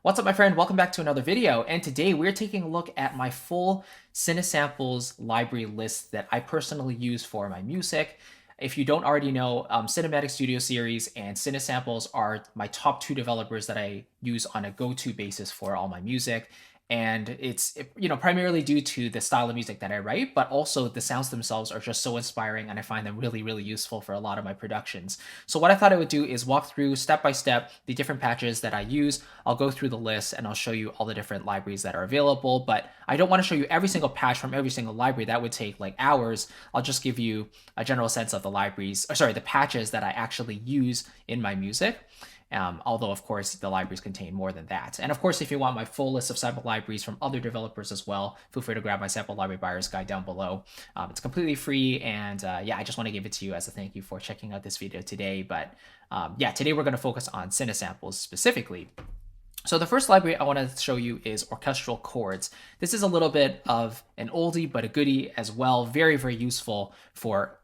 What's up, my friend? Welcome back to another video. And today we're taking a look at my full Cinesamples library list that I personally use for my music. If you don't already know, Cinematic Studio Series and Cinesamples are my top two developers that I use on a go-to basis for all my music. And it's primarily due to the style of music that I write, but also the sounds themselves are just so inspiring, and I find them really, really useful for a lot of my productions. So what I thought I would do is walk through step by step the different patches that I use. I'll go through the list and I'll show you all the different libraries that are available, but I don't want to show you every single patch from every single library. That would take like hours. I'll just give you a general sense of the the patches that I actually use in my music. Although, of course, the libraries contain more than that. And of course, if you want my full list of sample libraries from other developers as well, feel free to grab my sample library buyer's guide down below. It's completely free, and yeah, I just want to give it to you as a thank you for checking out this video today. But yeah, today we're going to focus on Cinesamples specifically. So the first library I want to show you is Orchestral Chords. This is a little bit of an oldie but a goodie as well. Very, very useful for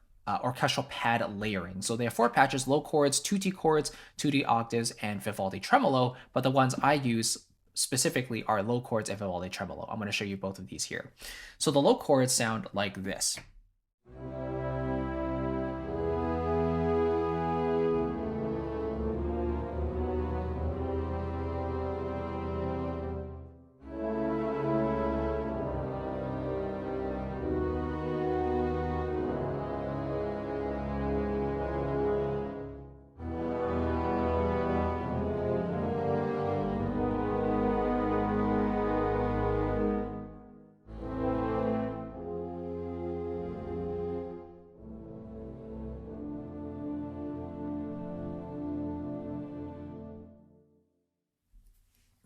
orchestral pad layering. So they have 4 patches: low chords, 2D chords, 2D octaves, and Vivaldi tremolo. But the ones I use specifically are low chords and Vivaldi tremolo. I'm going to show you both of these here. So the low chords sound like this.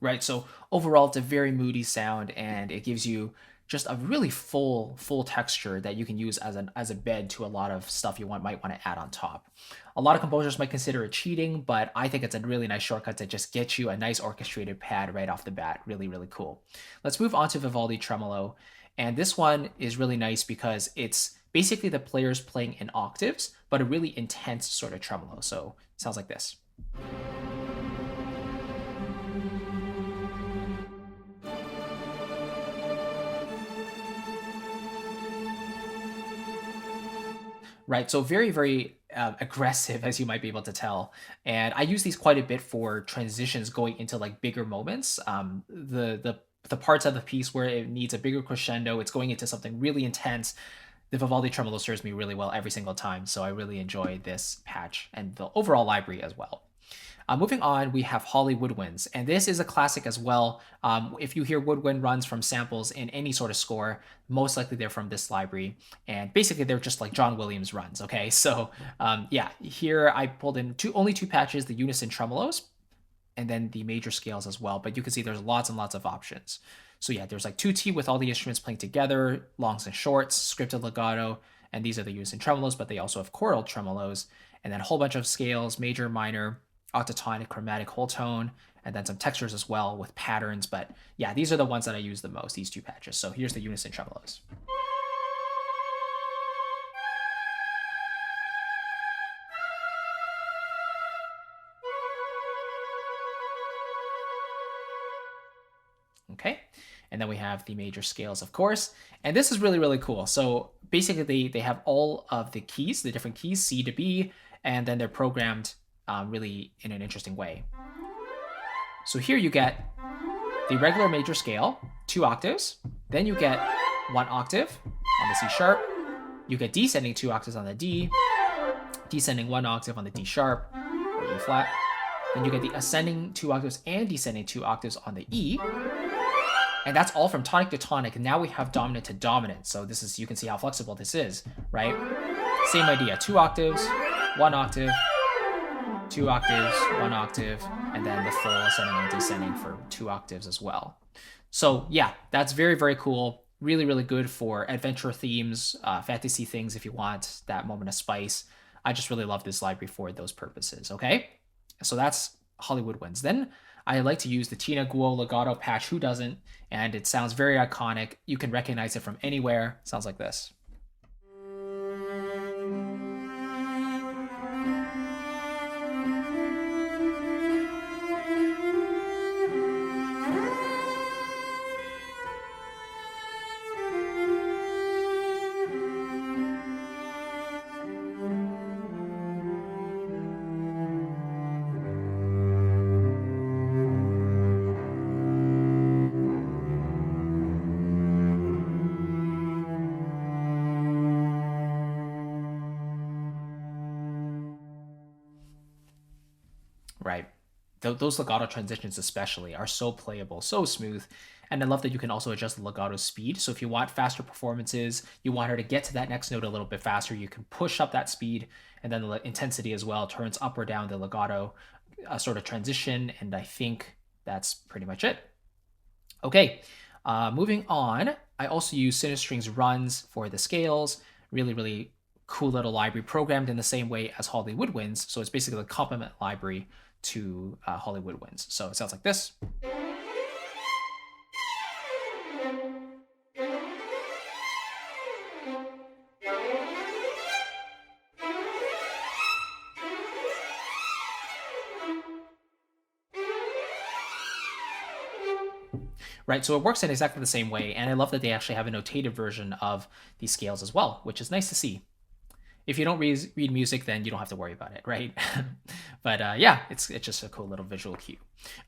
Right, so overall it's a very moody sound, and it gives you just a really full texture that you can use as a bed to a lot of stuff you might want to add on top. A lot of composers might consider it cheating, but I think it's a really nice shortcut to just get you a nice orchestrated pad right off the bat. Really, really cool. Let's move on to Vivaldi tremolo, and this one is really nice because it's basically the players playing in octaves, but a really intense sort of tremolo. So it sounds like this. Right, so very, very aggressive, as you might be able to tell. And I use these quite a bit for transitions going into like bigger moments. The parts of the piece where it needs a bigger crescendo, it's going into something really intense. The Vivaldi tremolo serves me really well every single time, so I really enjoy this patch and the overall library as well. Moving on, we have Woodwinds, and this is a classic as well. If you hear woodwind runs from samples in any sort of score, most likely they're from this library, and basically they're just like John Williams runs, okay? So yeah, here I pulled in only two patches, the unison tremolos, and then the major scales as well, but you can see there's lots and lots of options. So yeah, there's like 2T with all the instruments playing together, longs and shorts, scripted legato, and these are the unison tremolos, but they also have chordal tremolos, and then a whole bunch of scales, major, minor, octatonic, chromatic, whole tone, and then some textures as well with patterns. But yeah, these are the ones that I use the most, these two patches. So here's the unison tremolos. Okay, and then we have the major scales, of course, and this is really, really cool. So basically they have all of the keys, the different keys, C to B, and then they're programmed really in an interesting way. So here you get the regular major scale, 2 octaves, then you get 1 octave on the C sharp, you get descending 2 octaves on the D, descending 1 octave on the D sharp or E flat, then you get the ascending 2 octaves and descending 2 octaves on the E, and that's all from tonic to tonic. Now we have dominant to dominant, so this is, you can see how flexible this is, right? Same idea, 2 octaves, 1 octave, 2 octaves, 1 octave, and then the full ascending and descending for 2 octaves as well. So yeah, that's very, very cool. Really, really good for adventure themes, fantasy things if you want that moment of spice. I just really love this library for those purposes, okay? So that's Woodwinds. Then I like to use the Tina Guo legato patch, who doesn't? And it sounds very iconic. You can recognize it from anywhere. It sounds like this. right? Those legato transitions especially are so playable, so smooth. And I love that you can also adjust the legato speed. So if you want faster performances, you want her to get to that next note a little bit faster, you can push up that speed, and then the intensity as well turns up or down the legato sort of transition. And I think that's pretty much it. Okay, moving on. I also use Sinister Strings runs for the scales. Really, really cool little library programmed in the same way as Woodwinds. So it's basically a complement library to Woodwinds. So it sounds like this. Right, so it works in exactly the same way, and I love that they actually have a notated version of these scales as well, which is nice to see. If you don't read music, then you don't have to worry about it, right? But yeah, it's just a cool little visual cue.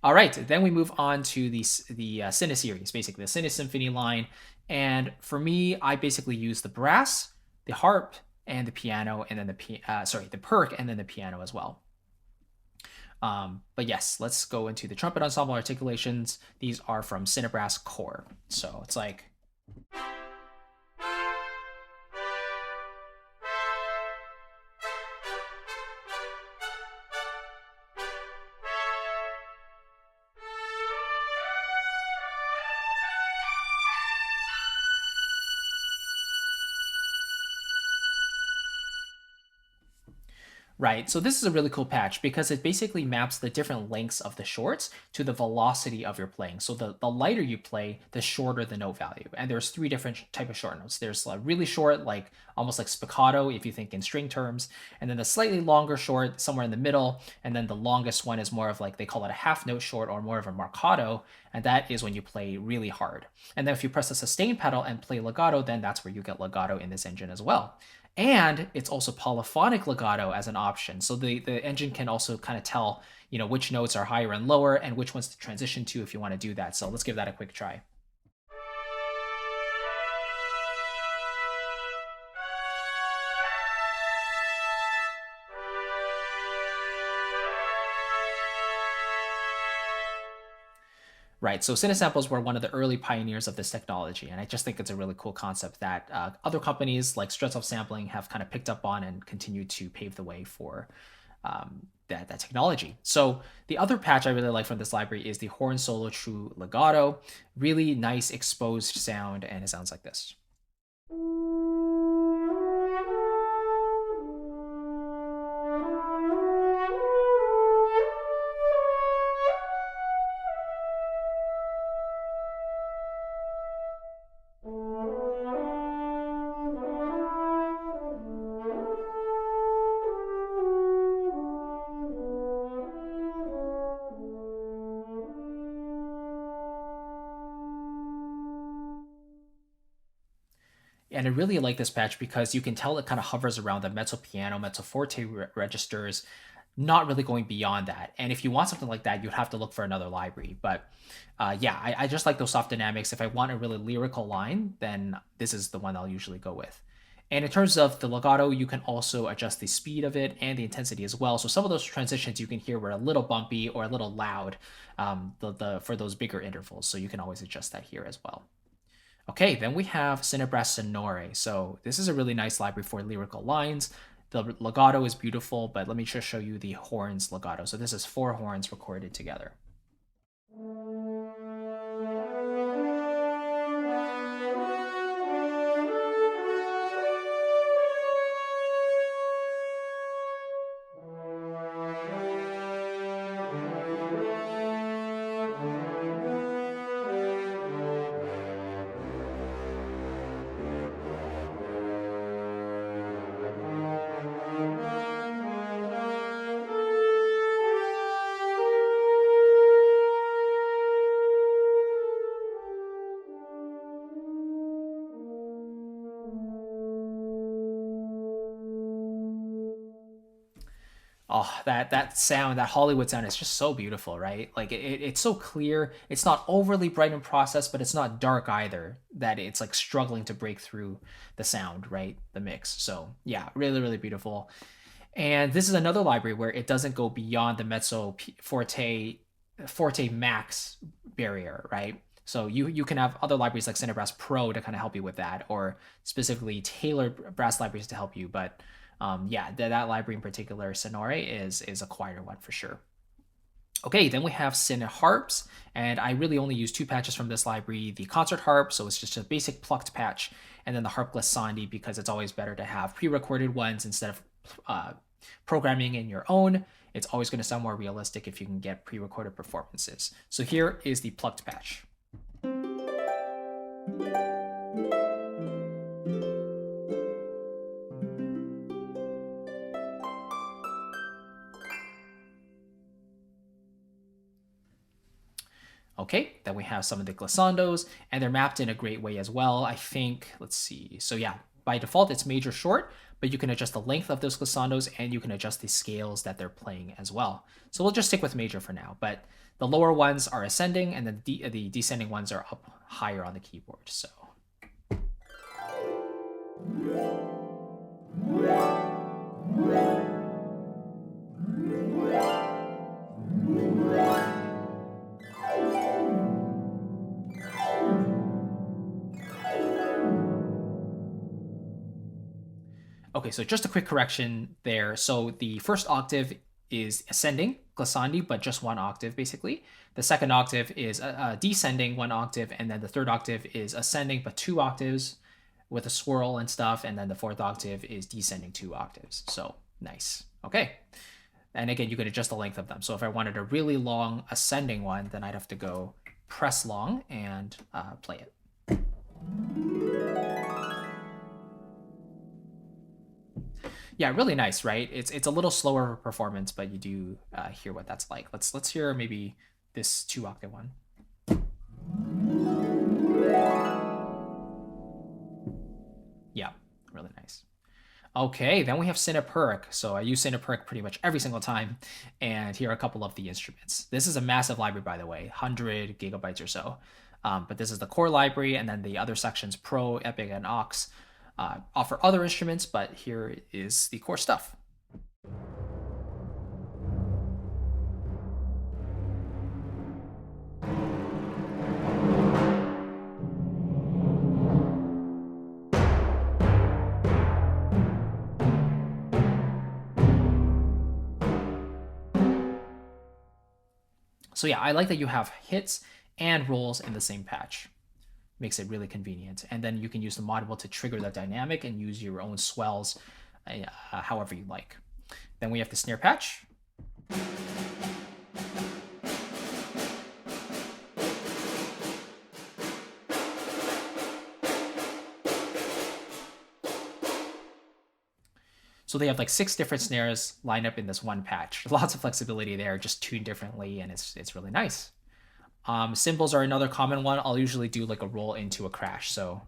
All right, then we move on to the Cine series, basically the Cine Symphony line. And for me, I basically use the brass, the harp, and the piano, and then the perc, and then the piano as well. But yes, let's go into the trumpet ensemble articulations. These are from Cinebrass Core. So it's like. Right, so this is a really cool patch because it basically maps the different lengths of the shorts to the velocity of your playing. So the lighter you play, the shorter the note value. And there's three different type of short notes. There's a really short, like almost like spiccato if you think in string terms, and then the slightly longer short somewhere in the middle, and then the longest one is more of like, they call it a half note short or more of a marcato, and that is when you play really hard. And then if you press the sustain pedal and play legato, then that's where you get legato in this engine as well. And it's also polyphonic legato as an option. So the engine can also kind of tell, which notes are higher and lower and which ones to transition to if you want to do that. So let's give that a quick try. Right, so Cinesamples were one of the early pioneers of this technology, and I just think it's a really cool concept that other companies like Stress-Off Sampling have kind of picked up on and continued to pave the way for that technology. So the other patch I really like from this library is the Horn Solo True Legato. Really nice exposed sound, and it sounds like this. And I really like this patch because you can tell it kind of hovers around the mezzo piano, mezzo forte registers, not really going beyond that. And if you want something like that, you'd have to look for another library. But yeah, I just like those soft dynamics. If I want a really lyrical line, then this is the one I'll usually go with. And in terms of the legato, you can also adjust the speed of it and the intensity as well. So some of those transitions you can hear were a little bumpy or a little loud for those bigger intervals. So you can always adjust that here as well. Okay, then we have Cinebrass Sonore. So this is a really nice library for lyrical lines. The legato is beautiful, but let me just show you the horns legato. So this is 4 horns recorded together. Oh, that sound, that Hollywood sound is just so beautiful, right? Like it's so clear. It's not overly bright in process, but it's not dark either, that it's like struggling to break through the sound, right? The mix. So yeah, really, really beautiful. And this is another library where it doesn't go beyond the mezzo forte max barrier, right? So you can have other libraries like Cinebrass Pro to kind of help you with that, or specifically tailored brass libraries to help you. But yeah, that library in particular, Sonore, is a quieter one for sure. Okay, then we have Cine Harps, and I really only use two patches from this library, the Concert Harp, so it's just a basic plucked patch, and then the Harp Glissandi, because it's always better to have pre-recorded ones instead of programming in your own. It's always going to sound more realistic if you can get pre-recorded performances. So here is the plucked patch. Okay, then we have some of the glissandos, and they're mapped in a great way as well. I think, let's see. So yeah, by default, it's major short, but you can adjust the length of those glissandos, and you can adjust the scales that they're playing as well. So we'll just stick with major for now, but the lower ones are ascending, and then the descending ones are up higher on the keyboard. So. Okay, so just a quick correction there. So the first octave is ascending, glissandi, but just one octave basically. The second octave is descending, one octave, and then the third octave is ascending, but two octaves with a swirl and stuff, and then the fourth octave is descending two octaves. So nice. Okay. And again, you can adjust the length of them. So if I wanted a really long ascending one, then I'd have to go press long and play it. Yeah, really nice, right? It's a little slower performance, but you do hear what that's like. Let's hear maybe this 2-octave one. Yeah, really nice. Okay, then we have Cinepuric. So I use Cinepuric pretty much every single time, and here are a couple of the instruments. This is a massive library, by the way, 100 gigabytes or so. But this is the core library, and then the other sections, Pro, Epic, and Aux, offer other instruments, but here is the core stuff. So yeah, I like that you have hits and rolls in the same patch. Makes it really convenient. And then you can use the module to trigger the dynamic and use your own swells however you like. Then we have the snare patch. So they have like 6 different snares lined up in this one patch. Lots of flexibility there, just tuned differently, and it's really nice. Cymbals are another common one. I'll usually do like a roll into a crash. So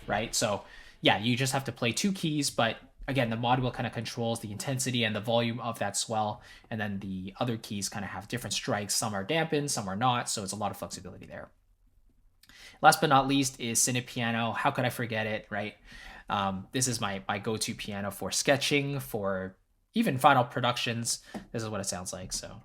right. So yeah, you just have to play 2 keys, but again, the module kind of controls the intensity and the volume of that swell. And then the other keys kind of have different strikes. Some are dampened, some are not. So it's a lot of flexibility there. Last but not least is Cine Piano. How could I forget it, right? This is my go-to piano for sketching, for even final productions. This is what it sounds like. So.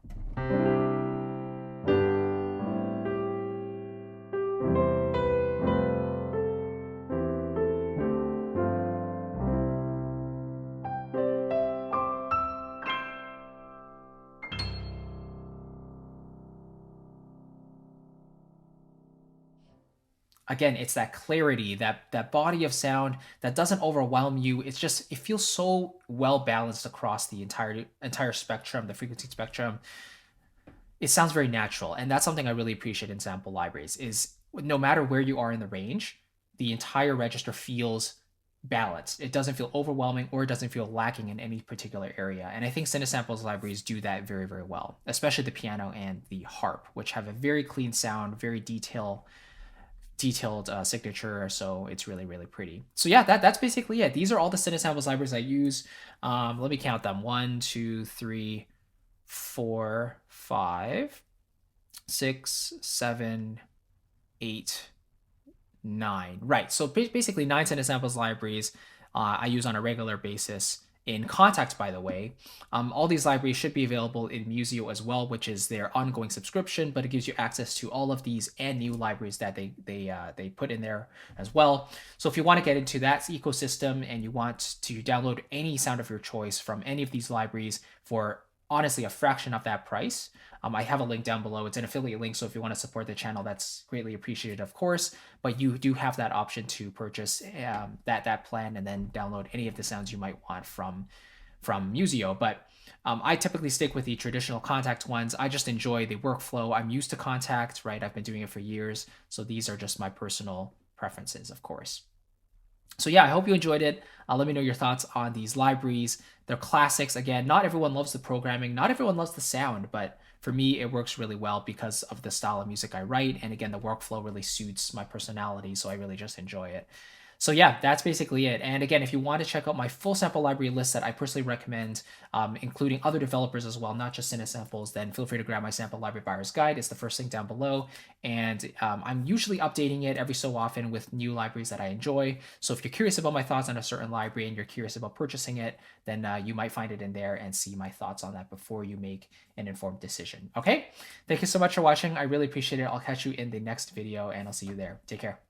Again, it's that clarity, that body of sound that doesn't overwhelm you. It's just, it feels so well balanced across the entire spectrum, the frequency spectrum. It sounds very natural, and that's something I really appreciate in sample libraries. Is no matter where you are in the range, the entire register feels balanced. It doesn't feel overwhelming, or it doesn't feel lacking in any particular area. And I think Cinesamples libraries do that very, very well, especially the piano and the harp, which have a very clean sound, very detailed signature, so it's really, really pretty. So yeah, that's basically it. These are all the Cinesamples libraries I use. Let me count them. 1, 2, 3, 4, 5, 6, 7, 8, 9. Right. So basically 9 Cinesamples libraries I use on a regular basis in Contact, by the way. All these libraries should be available in Museo as well, which is their ongoing subscription, but it gives you access to all of these and new libraries that they put in there as well. So if you want to get into that ecosystem and you want to download any sound of your choice from any of these libraries for honestly a fraction of that price, I have a link down below. It's an affiliate link, so if you want to support the channel, that's greatly appreciated, of course. But you do have that option to purchase that plan and then download any of the sounds you might want from Museo. But I typically stick with the traditional Contact ones. I just enjoy the workflow. I'm used to Contact, right? I've been doing it for years, so these are just my personal preferences, of course. So yeah, I hope you enjoyed it. Let me know your thoughts on these libraries. They're classics. Again, not everyone loves the programming, not everyone loves the sound, but for me, it works really well because of the style of music I write. And again, the workflow really suits my personality, so I really just enjoy it. So yeah, that's basically it. And again, if you want to check out my full sample library list that I personally recommend, including other developers as well, not just Cinesamples, then feel free to grab my sample library buyer's guide. It's the first link down below. And I'm usually updating it every so often with new libraries that I enjoy. So if you're curious about my thoughts on a certain library and you're curious about purchasing it, then you might find it in there and see my thoughts on that before you make an informed decision. Okay? Thank you so much for watching. I really appreciate it. I'll catch you in the next video and I'll see you there. Take care.